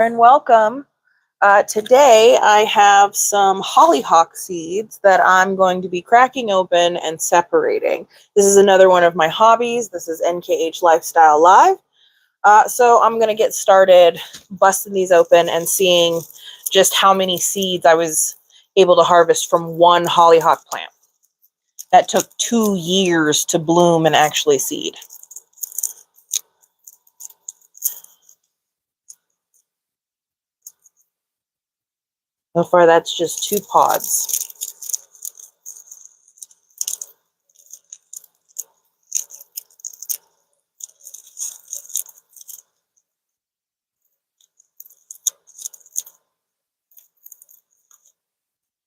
And welcome. Today I have some hollyhock seeds that I'm going to be cracking open and separating. This is another one of my hobbies. This is NKH Lifestyle Live. So I'm going to get started busting these open and seeing just how many seeds I was able to harvest from one hollyhock plant. That took 2 years to bloom and actually seed. So far, that's just 2 pods.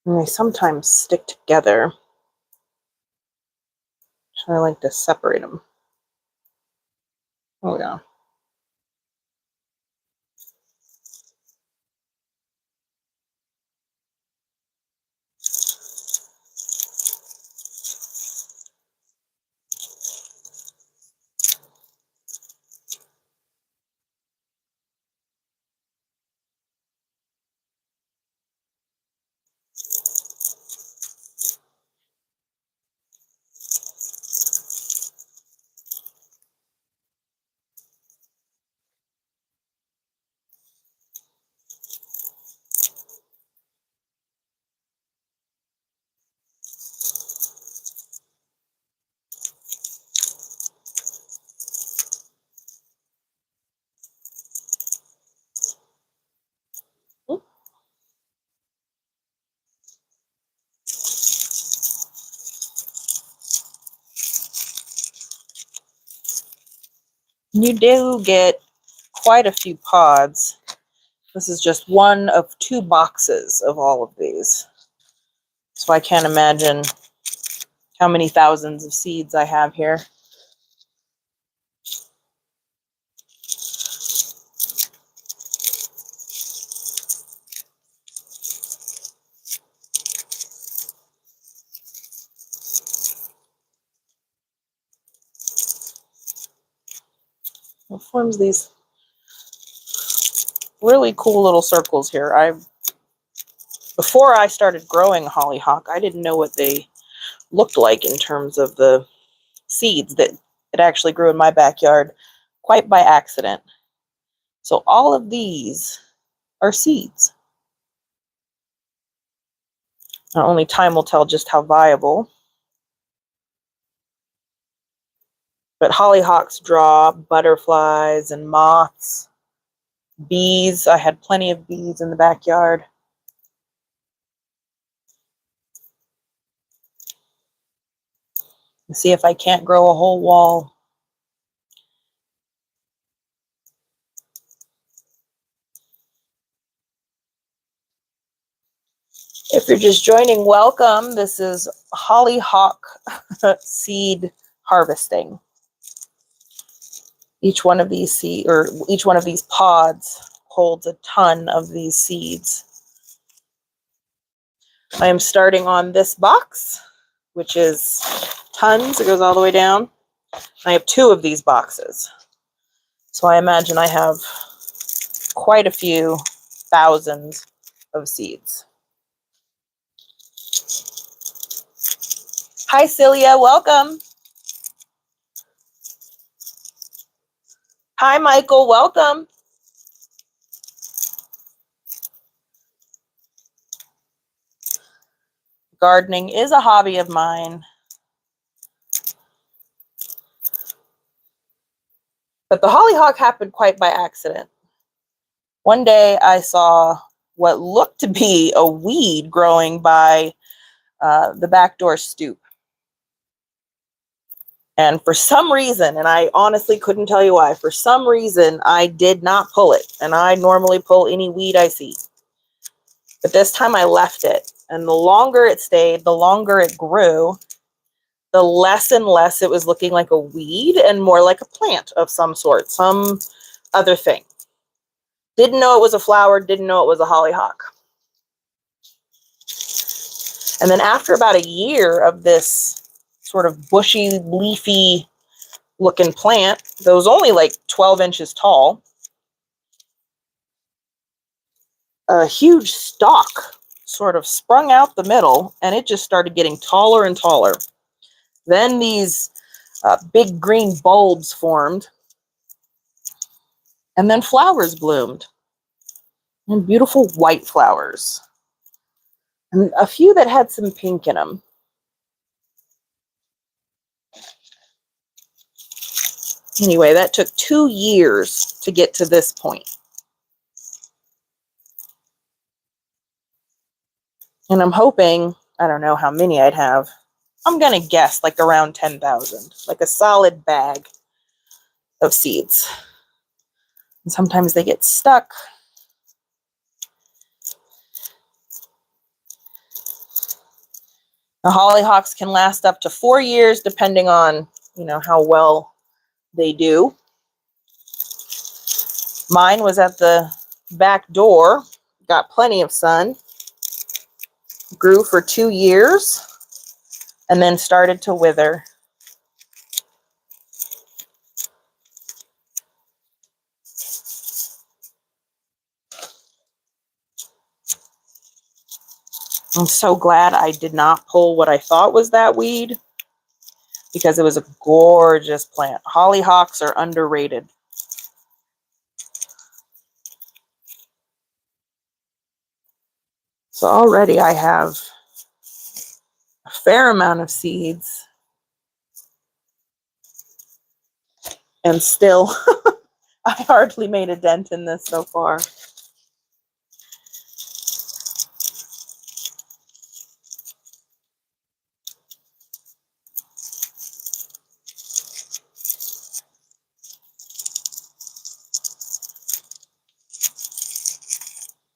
And they sometimes stick together. So I like to separate them. Oh, yeah. You do get quite a few pods. This is just one of 2 boxes of all of these. So I can't imagine how many thousands of seeds I have here. It forms these really cool little circles here. Before I started growing hollyhock, I didn't know what they looked like in terms of the seeds that it actually grew in my backyard quite by accident. So all of these are seeds. Now, only time will tell just how viable. But hollyhocks draw butterflies and moths, bees. I had plenty of bees in the backyard. Let's see if I can't grow a whole wall. If you're just joining, welcome. This is hollyhock seed harvesting. Each one of these pods holds a ton of these seeds. I am starting on this box, which is tons. It goes all the way down. I have 2 of these boxes. So I imagine I have quite a few thousands of seeds. Hi, Celia. Welcome. Hi, Michael. Welcome. Gardening is a hobby of mine. But the hollyhock happened quite by accident. One day I saw what looked to be a weed growing by the back door stoop. And for some reason, and I honestly couldn't tell you why, for some reason I did not pull it. And I normally pull any weed I see. But this time I left it. And the longer it stayed, the longer it grew, the less and less it was looking like a weed and more like a plant of some sort, some other thing. Didn't know it was a flower, didn't know it was a hollyhock. And then after about a year of this sort of bushy, leafy looking plant that was only like 12 inches tall, a huge stalk sort of sprung out the middle, and it just started getting taller and taller. Then these big green bulbs formed, and then flowers bloomed, and beautiful white flowers, and a few that had some pink in them. Anyway, that took 2 years to get to this point. And I'm hoping, I don't know how many I'd have. I'm going to guess like around 10,000, like a solid bag of seeds. And sometimes they get stuck. The hollyhocks can last up to 4 years depending on, how well they do. Mine was at the back door, got plenty of sun, grew for 2 years, and then started to wither. I'm so glad I did not pull what I thought was that weed, because it was a gorgeous plant. Hollyhocks are underrated. So already I have a fair amount of seeds, and still I hardly made a dent in this so far.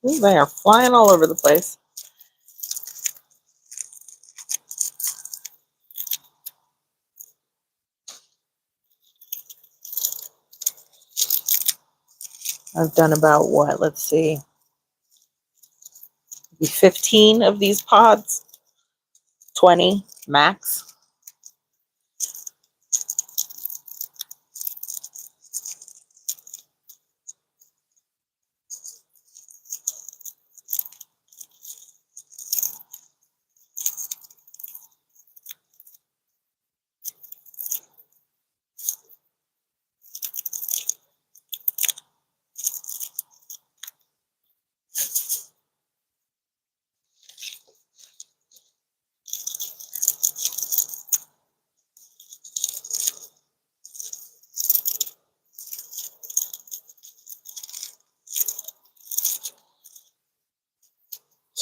Ooh, they are flying all over the place. I've done about what? Let's see. Maybe 15 of these pods. 20 max.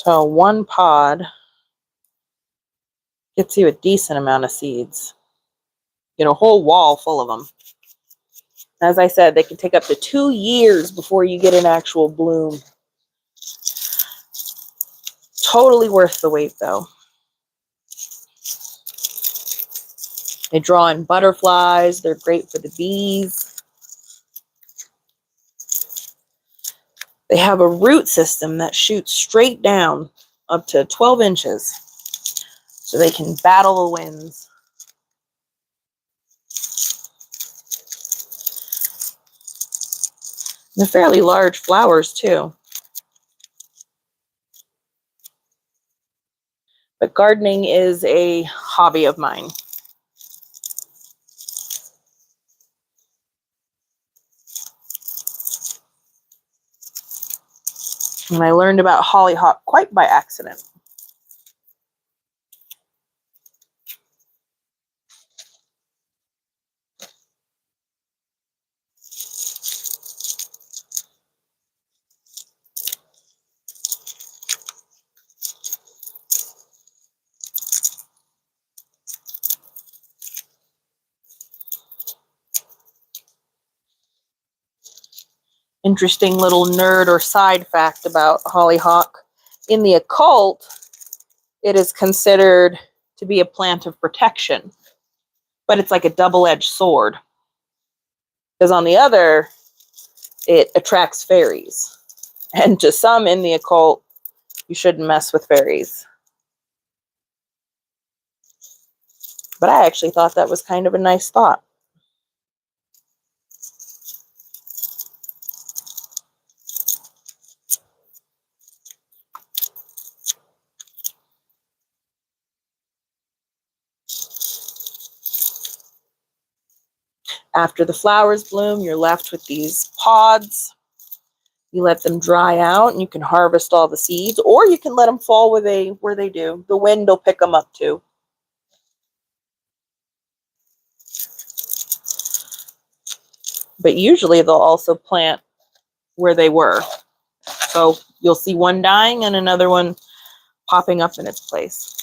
So one pod gets you a decent amount of seeds. Get a whole wall full of them. As I said, they can take up to 2 years before you get an actual bloom. Totally worth the wait, though. They draw in butterflies. They're great for the bees. They have a root system that shoots straight down up to 12 inches, so they can battle the winds. They're fairly large flowers, too. But gardening is a hobby of mine. And I learned about hollyhock quite by accident. Interesting little nerd or side fact about hollyhock. In the occult, it is considered to be a plant of protection, but it's like a double-edged sword. Because on the other, it attracts fairies. And to some in the occult, you shouldn't mess with fairies. But I actually thought that was kind of a nice thought. After the flowers bloom, you're left with these pods. You let them dry out and you can harvest all the seeds, or you can let them fall where they do. The wind will pick them up too. But usually they'll also plant where they were. So you'll see one dying and another one popping up in its place.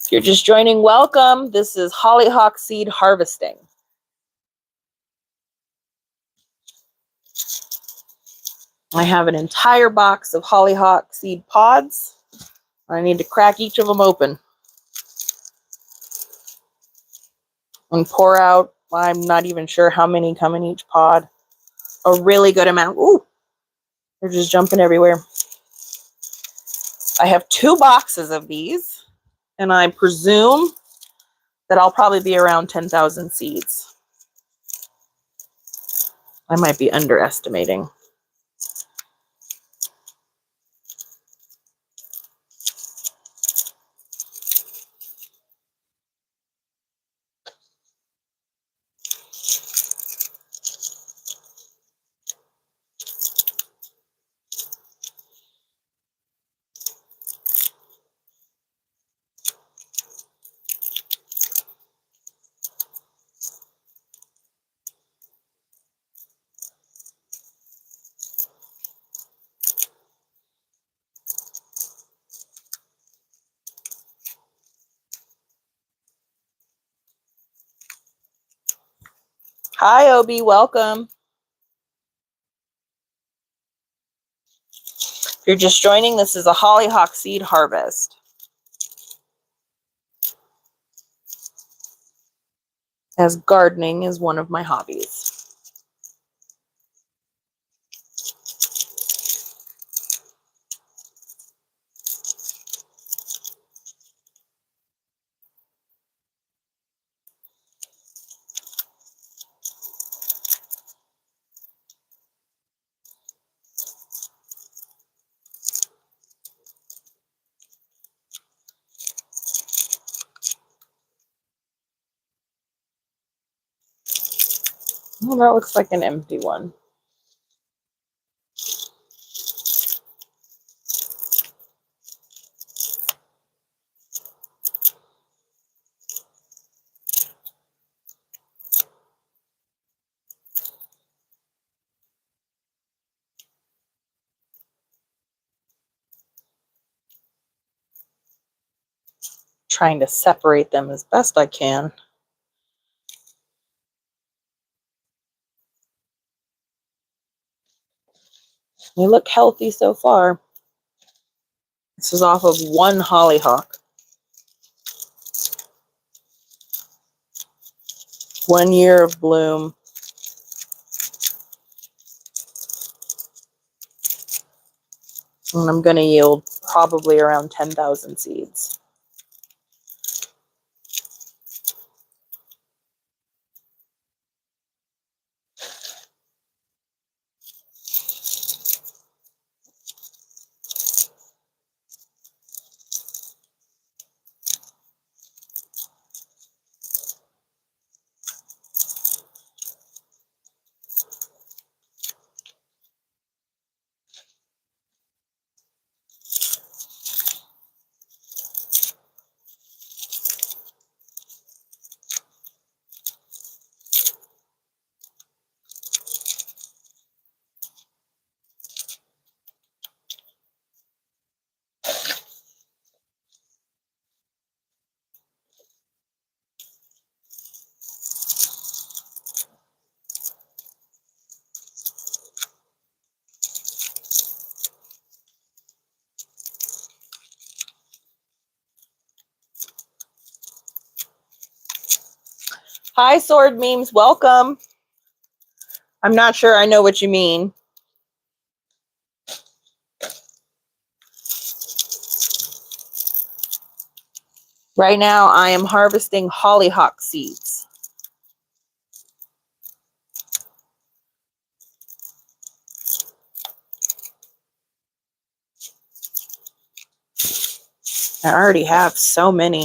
If you're just joining, welcome. This is Hollyhock seed harvesting. I have an entire box of hollyhock seed pods. I need to crack each of them open and pour out, I'm not even sure how many come in each pod. A really good amount. Ooh, they're just jumping everywhere. I have 2 boxes of these, and I presume that I'll probably be around 10,000 seeds. I might be underestimating. Hi, Obi, welcome. If you're just joining, this is a hollyhock seed harvest. As gardening is one of my hobbies. Well, that looks like an empty one. Trying to separate them as best I can. They look healthy so far. This is off of one hollyhock. 1 year of bloom. And I'm going to yield probably around 10,000 seeds. Hi, sword memes. Welcome. I'm not sure I know what you mean. Right now, I am harvesting hollyhock seeds. I already have so many,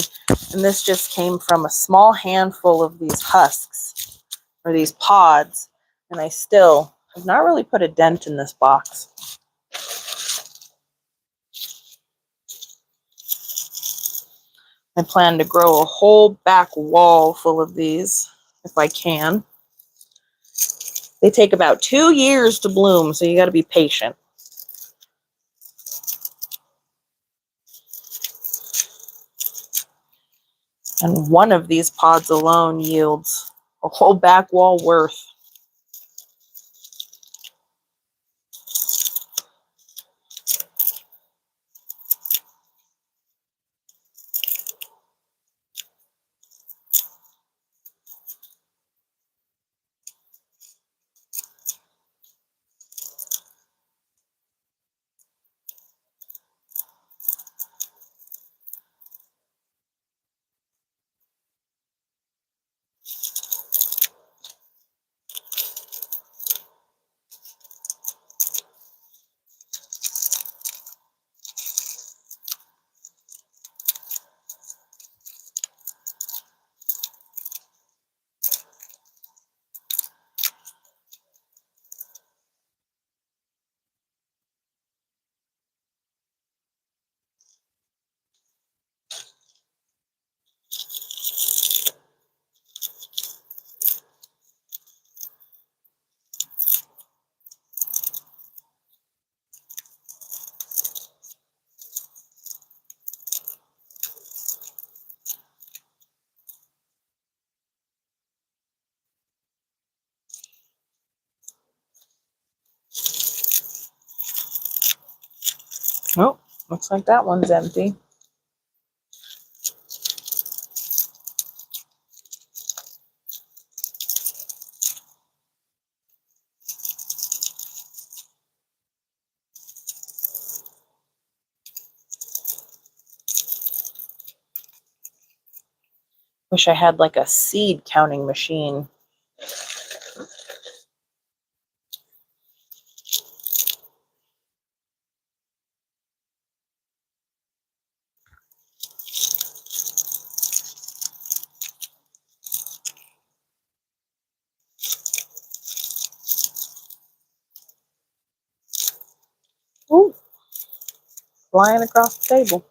and this just came from a small handful of these husks, or these pods, and I still have not really put a dent in this box. I plan to grow a whole back wall full of these, if I can. They take about 2 years to bloom, so you got to be patient. And one of these pods alone yields a whole back wall worth. Oh, looks like that one's empty. Wish I had like a seed counting machine. Ooh, flying across the table.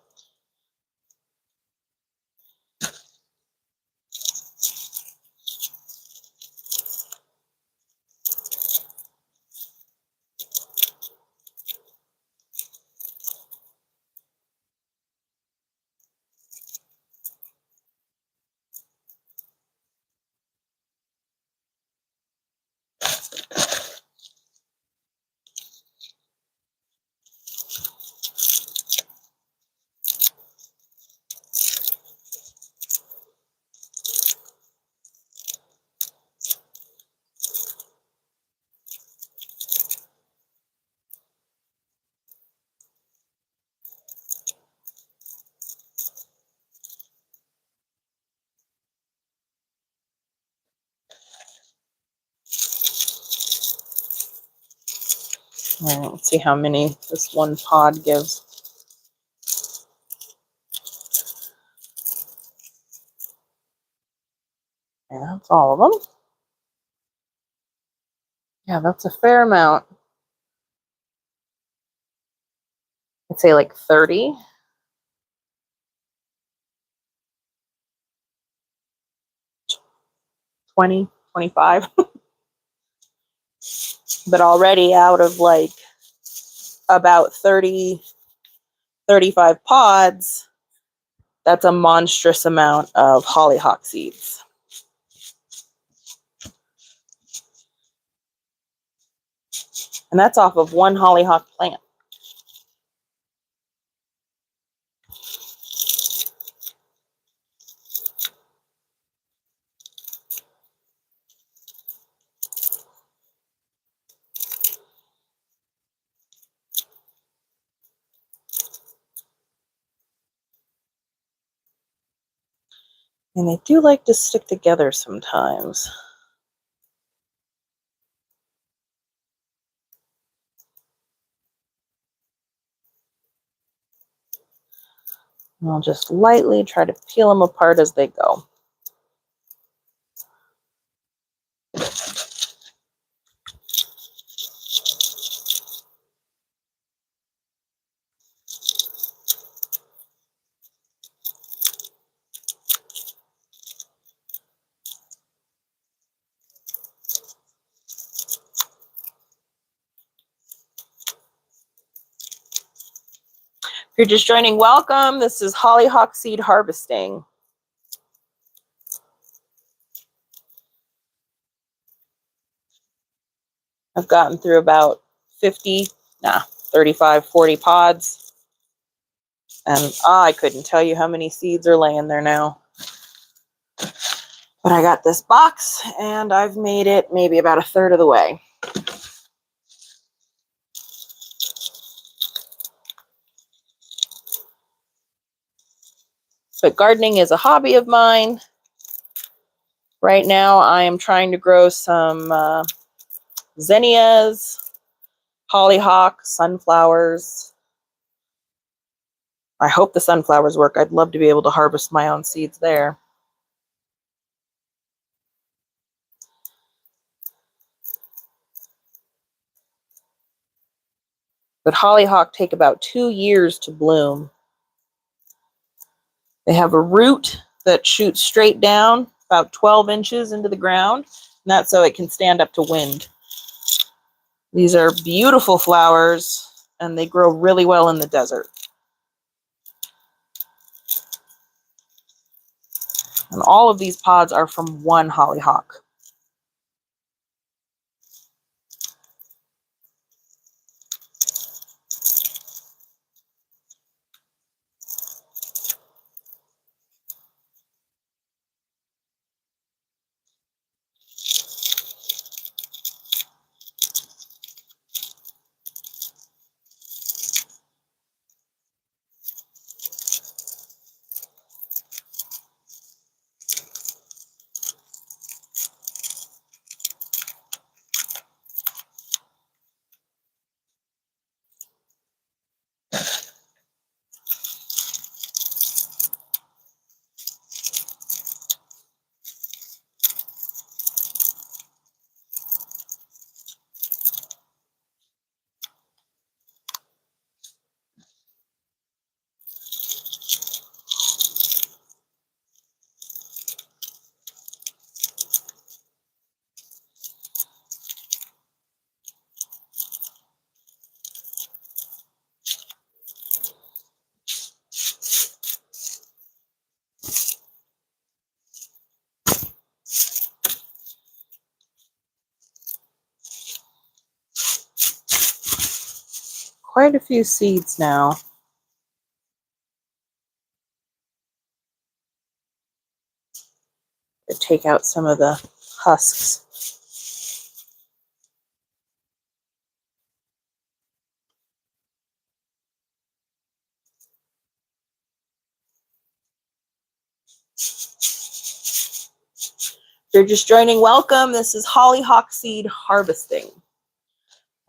All right, let's see how many this one pod gives. Yeah, that's all of them. Yeah, that's a fair amount. I'd say like 30. 20, 25. But already out of like about 30, 35 pods, that's a monstrous amount of hollyhock seeds. And that's off of one hollyhock plant. And they do like to stick together sometimes. And I'll just lightly try to peel them apart as they go. If you're just joining, welcome. This is Hollyhock seed harvesting. I've gotten through about 35, 40 pods. And I couldn't tell you how many seeds are laying there now. But I got this box and I've made it maybe about a third of the way. But gardening is a hobby of mine. Right now I am trying to grow some zinnias, hollyhock, sunflowers. I hope the sunflowers work. I'd love to be able to harvest my own seeds there. But hollyhock take about 2 years to bloom. They have a root that shoots straight down about 12 inches into the ground, and that's so it can stand up to wind. These are beautiful flowers, and they grow really well in the desert. And all of these pods are from one hollyhock. Quite a few seeds now. To take out some of the husks. If you're just joining, welcome. This is hollyhock seed harvesting.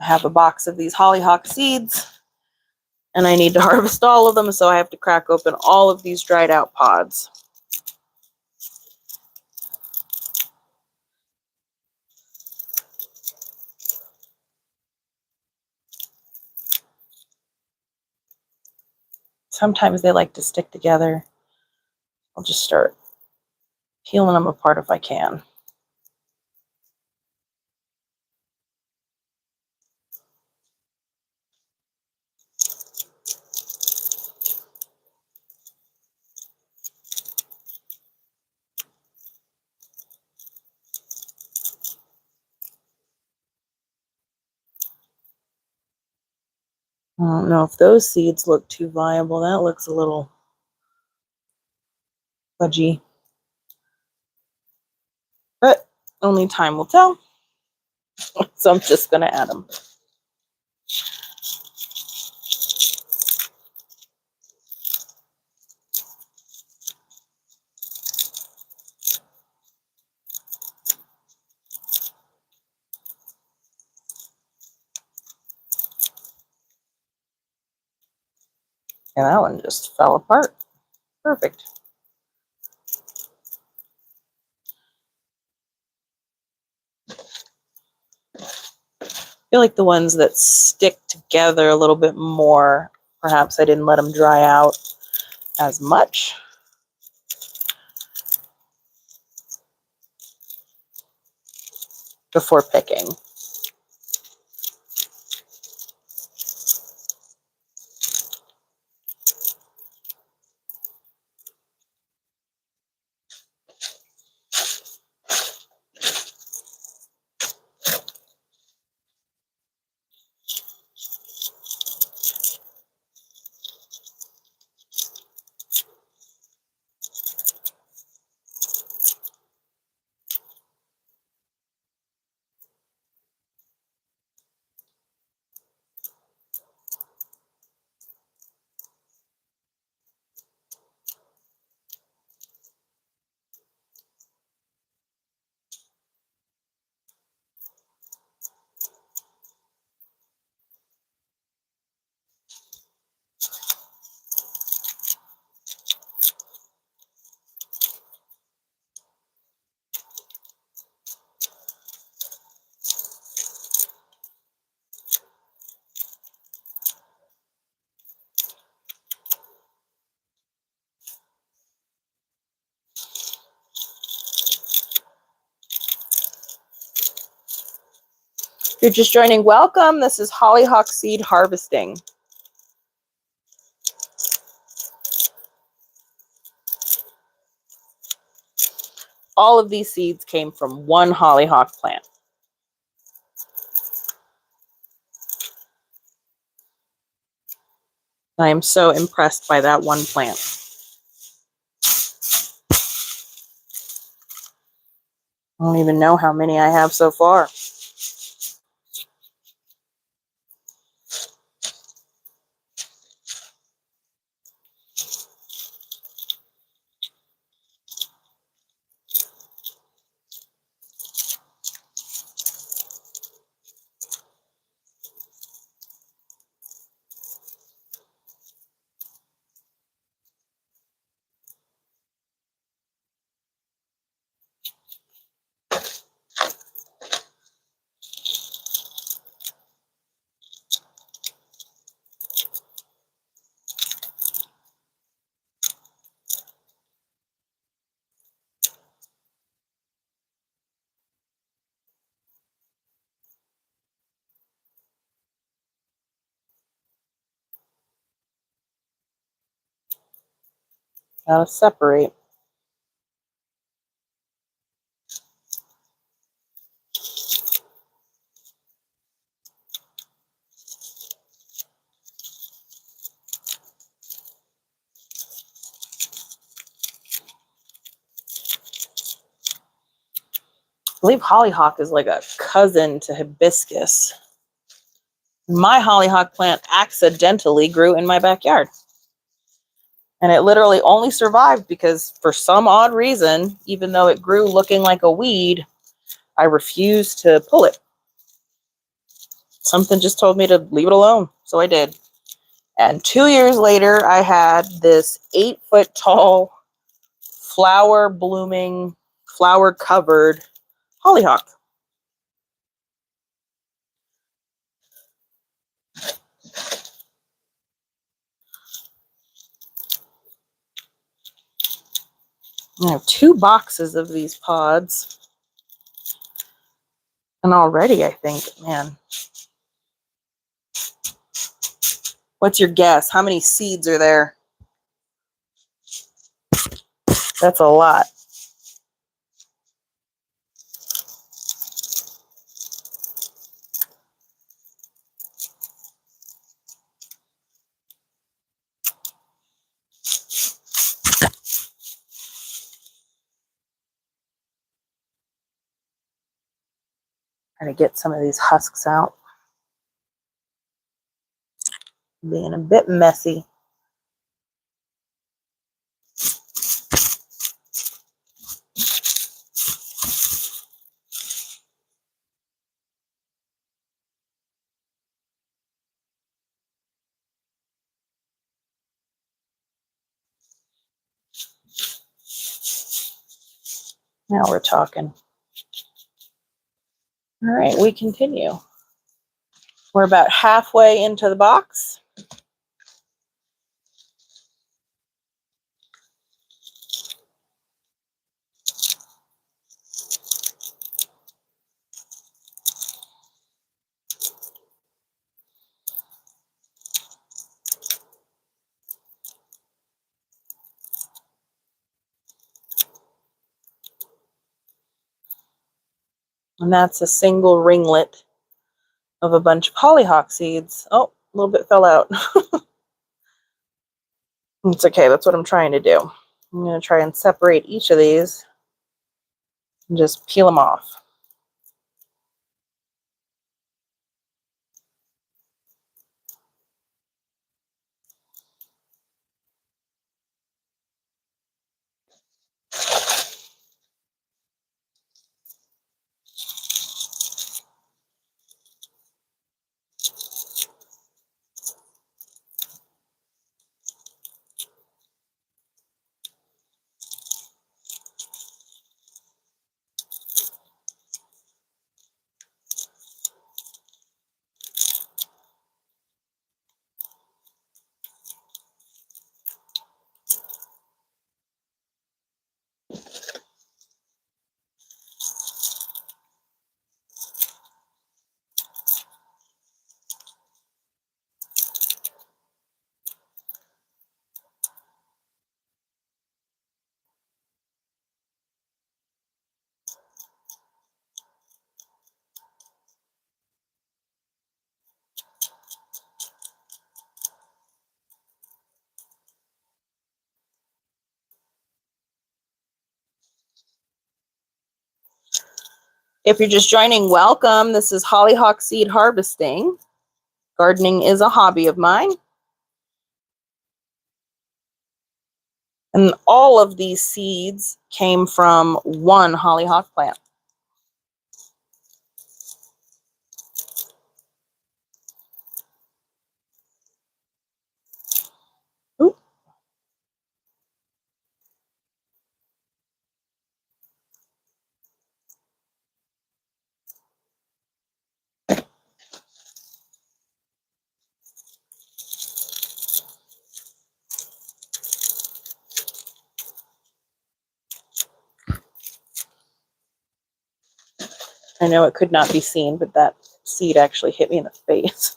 I have a box of these hollyhock seeds, and I need to harvest all of them, so I have to crack open all of these dried out pods. Sometimes they like to stick together. I'll just start peeling them apart if I can. I don't know if those seeds look too viable. That looks a little fudgy. But only time will tell. So I'm just going to add them. And that one just fell apart. Perfect. I feel like the ones that stick together a little bit more, perhaps I didn't let them dry out as much before picking. If you're just joining, welcome. This is Hollyhock seed harvesting. All of these seeds came from one hollyhock plant. I am so impressed by that one plant. I don't even know how many I have so far. Gotta separate. I believe hollyhock is like a cousin to hibiscus. My hollyhock plant accidentally grew in my backyard. And it literally only survived because for some odd reason, even though it grew looking like a weed, I refused to pull it. Something just told me to leave it alone. So I did. And 2 years later, I had this 8-foot tall, flower blooming, flower covered hollyhock. I have 2 boxes of these pods. And already I think, man, what's your guess? How many seeds are there? That's a lot. Trying to get some of these husks out. Being a bit messy. Now we're talking. All right, we continue. We're about halfway into the box. And that's a single ringlet of a bunch of hollyhock seeds. Oh, a little bit fell out. It's okay, that's what I'm trying to do. I'm going to try and separate each of these and just peel them off. If you're just joining, welcome. This is Hollyhock seed harvesting. Gardening is a hobby of mine. And all of these seeds came from one hollyhock plant. Ooh. I know it could not be seen, but that seed actually hit me in the face.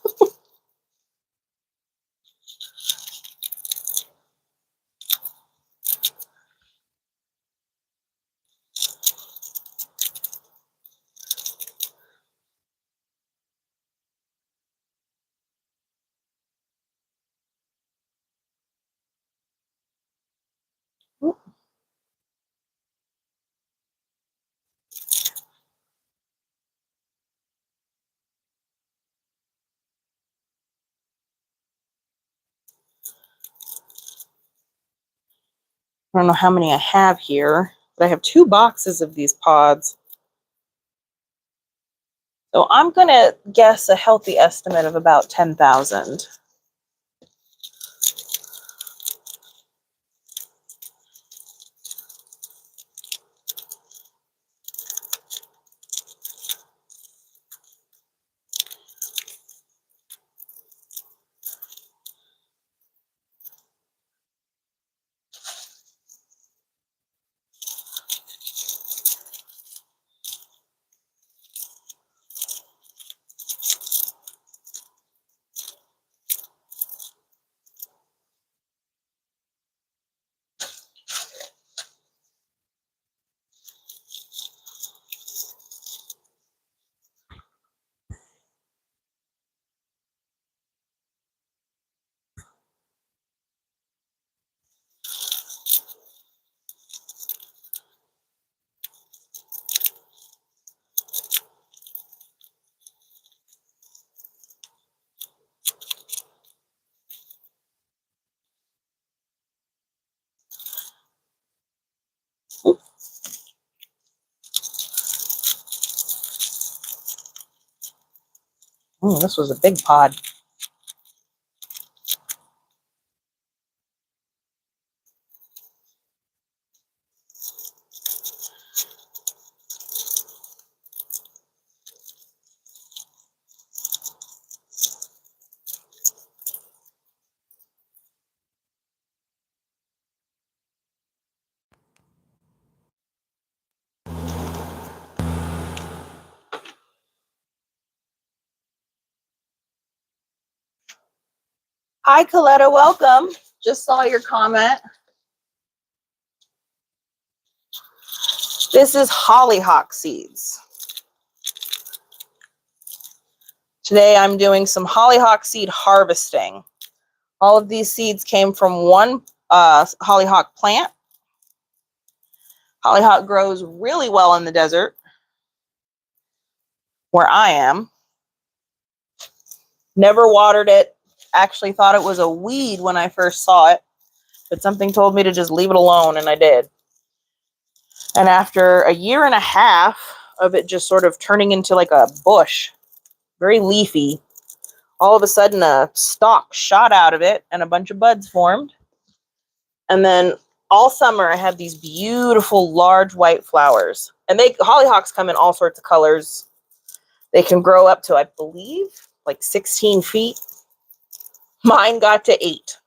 I don't know how many I have here, but I have 2 boxes of these pods. So I'm going to guess a healthy estimate of about 10,000. This was a big pod. Hi, Coletta, welcome. Just saw your comment. This is hollyhock seeds. Today I'm doing some hollyhock seed harvesting. All of these seeds came from one hollyhock plant. Hollyhock grows really well in the desert where I am. Never watered it. Actually thought it was a weed when I first saw it, but something told me to just leave it alone, and I did. And after a year and a half of it just sort of turning into like a bush, very leafy, all of a sudden a stalk shot out of it and a bunch of buds formed. And then all summer I had these beautiful large white flowers. And hollyhocks come in all sorts of colors. They can grow up to, I believe, like 16 feet. Mine got to 8.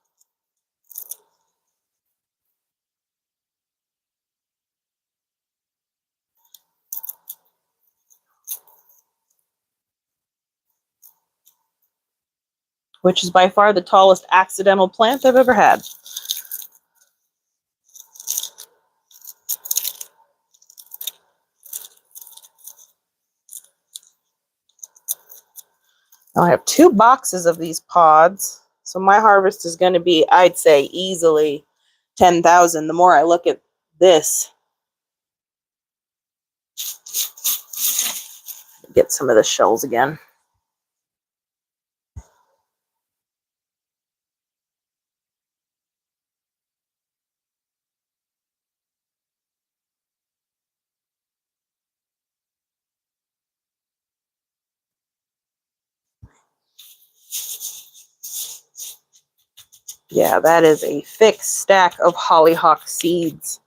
Which is by far the tallest accidental plant I've ever had. Now I have 2 boxes of these pods. So my harvest is going to be, I'd say, easily 10,000. The more I look at this, get some of the shells again. Yeah, that is a thick stack of hollyhock seeds.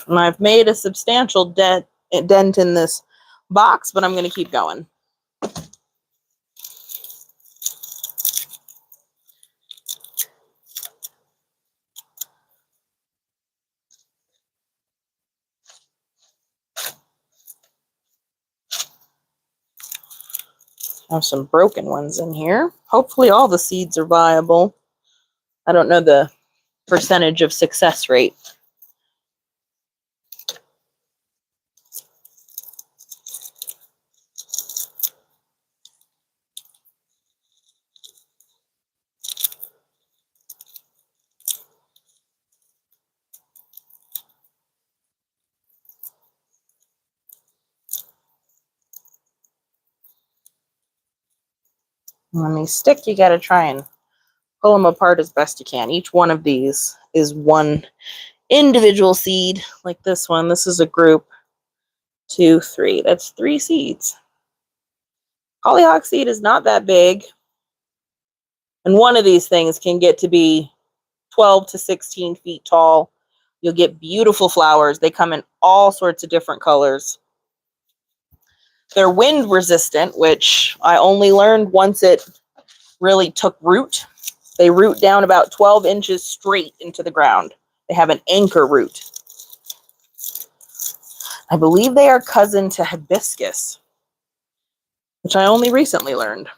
And I've made a substantial dent in this box, but I'm going to keep going. I have some broken ones in here. Hopefully all the seeds are viable. I don't know the percentage of success rate. On these stick, you got to try and pull them apart as best you can. Each one of these is one individual seed, like this one. This is a group 2, 3. That's 3 seeds. Hollyhock seed is not that big. And one of these things can get to be 12 to 16 feet tall. You'll get beautiful flowers. They come in all sorts of different colors. They're wind resistant, which I only learned once it really took root. They root down about 12 inches straight into the ground. They have an anchor root. I believe they are cousin to hibiscus, which I only recently learned.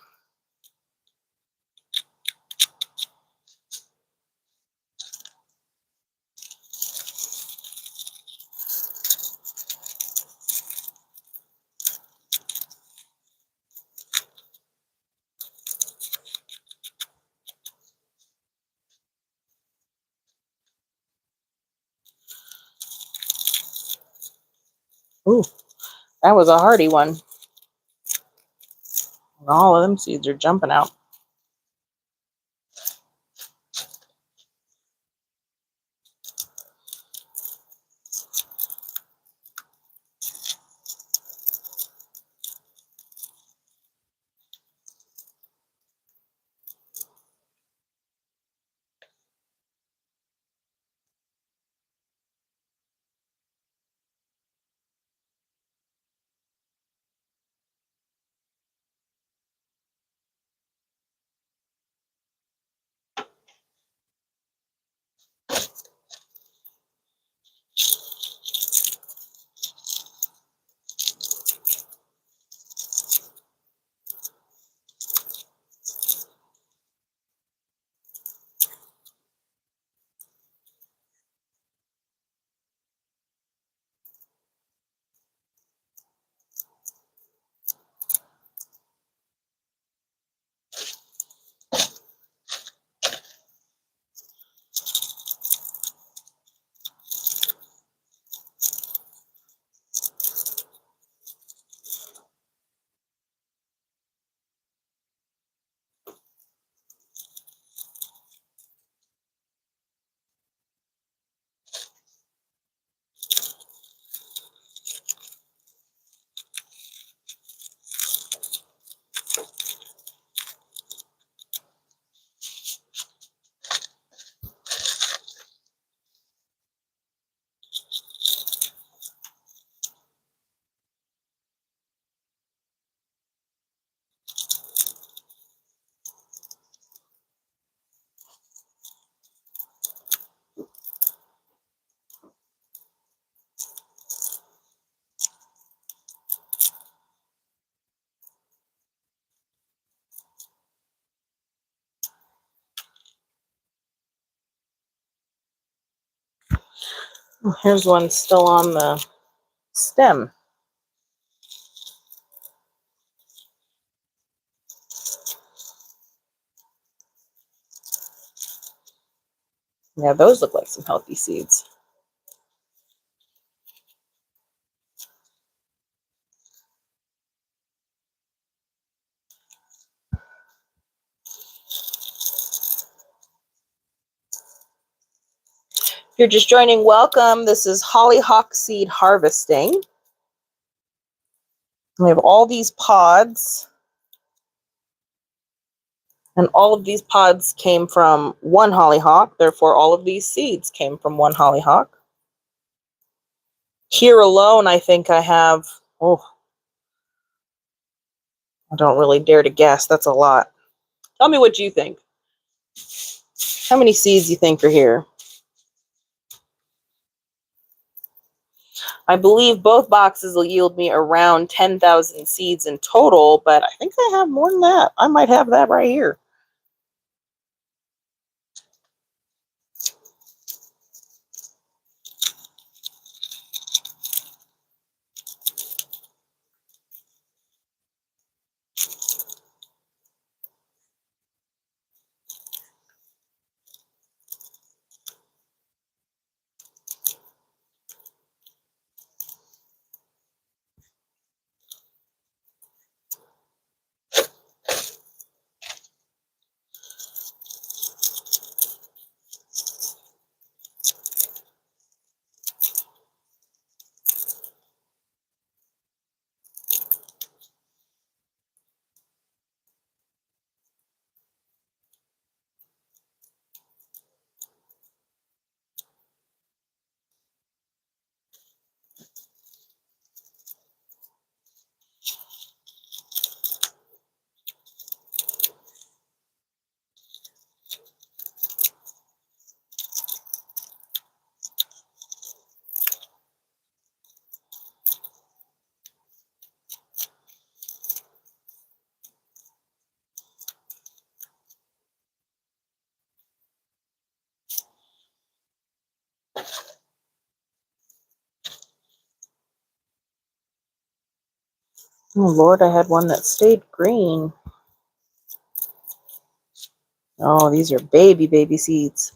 Ooh, that was a hardy one. All of them seeds are jumping out. Oh, here's one still on the stem. Yeah, those look like some healthy seeds. If you're just joining, welcome. This is Hollyhock seed harvesting. We have all these pods, and all of these pods came from one hollyhock. Therefore, all of these seeds came from one hollyhock. Here alone, I think I have, oh, I don't really dare to guess. That's a lot. Tell me what you think. How many seeds you think are here? I believe both boxes will yield me around 10,000 seeds in total, but I think I have more than that. I might have that right here. Oh, Lord, I had one that stayed green. Oh, these are baby seeds.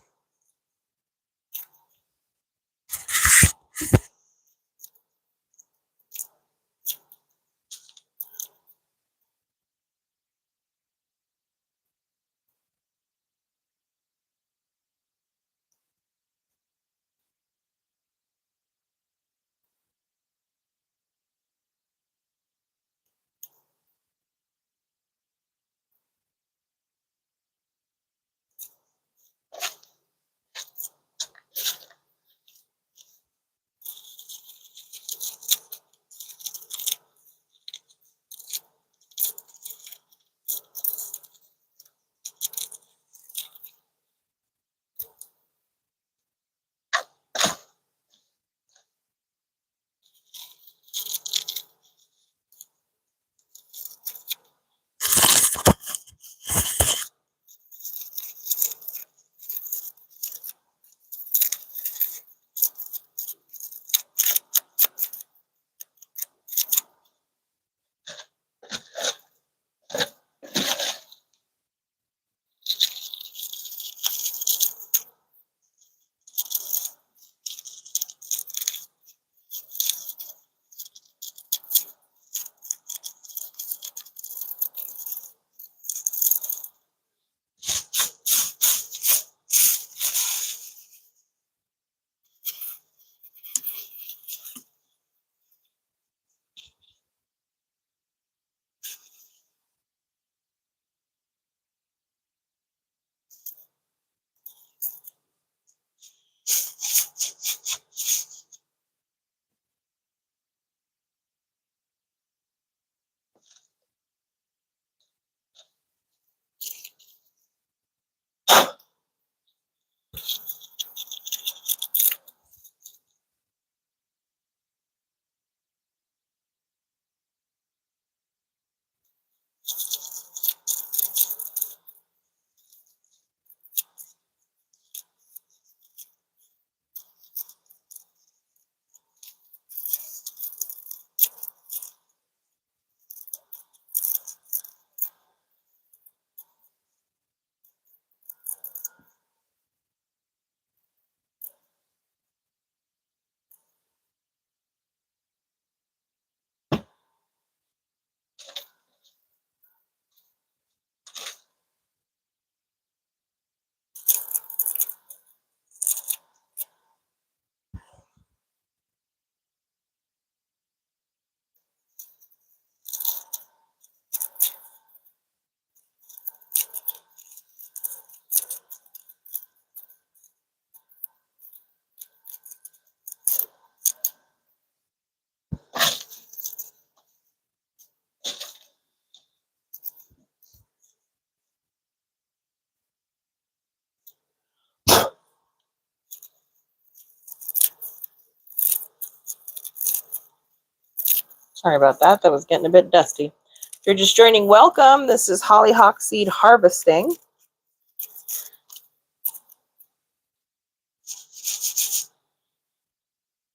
Sorry about that. That was getting a bit dusty. If you're just joining, welcome. This is Hollyhock seed harvesting.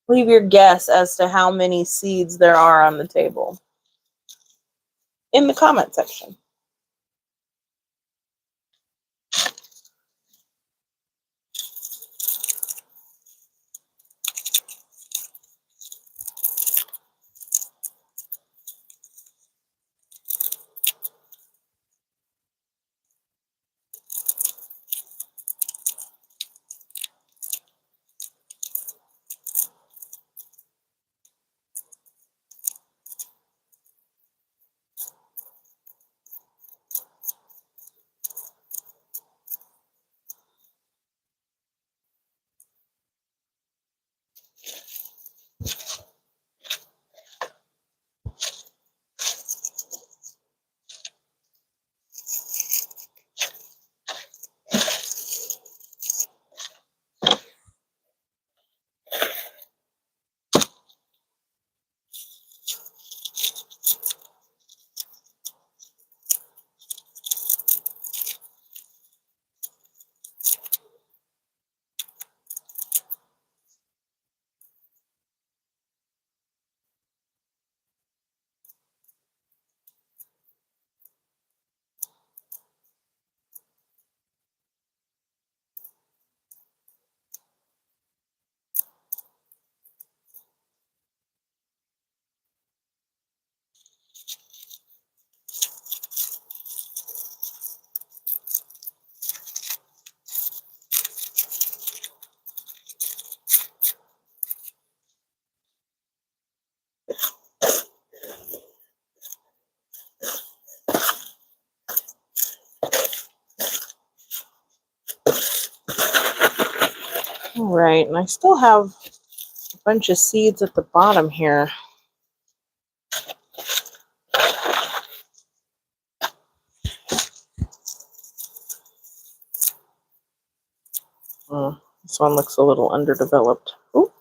Leave your guess as to how many seeds there are on the table in the comment section. All right, and I still have a bunch of seeds at the bottom here. This one looks a little underdeveloped. Ooh.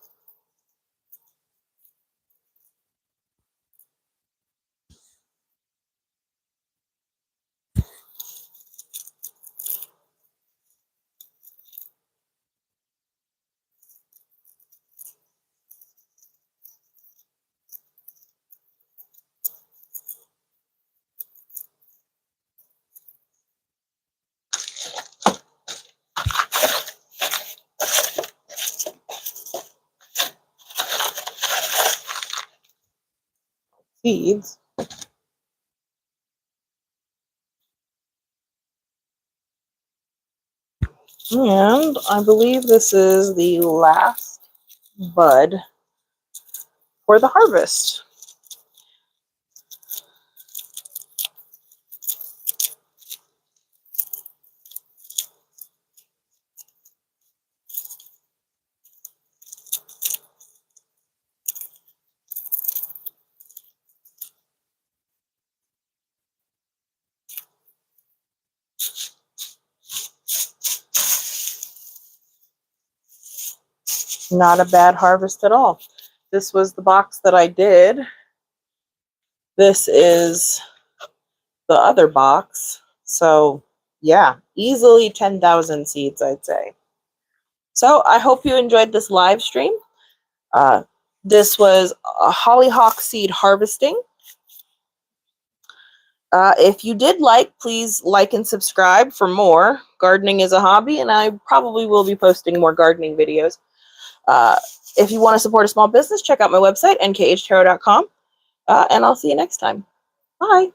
Seeds. And I believe this is the last bud for the harvest. Not a bad harvest at all. This was the box that I did. This is the other box. So yeah, easily 10,000 seeds, I'd say. So I hope you enjoyed this live stream. This was a hollyhock seed harvesting. If you did please like and subscribe for more. Gardening is a hobby, and I probably will be posting more gardening videos. If you want to support a small business, check out my website, nkhtaro.com, and I'll see you next time. Bye.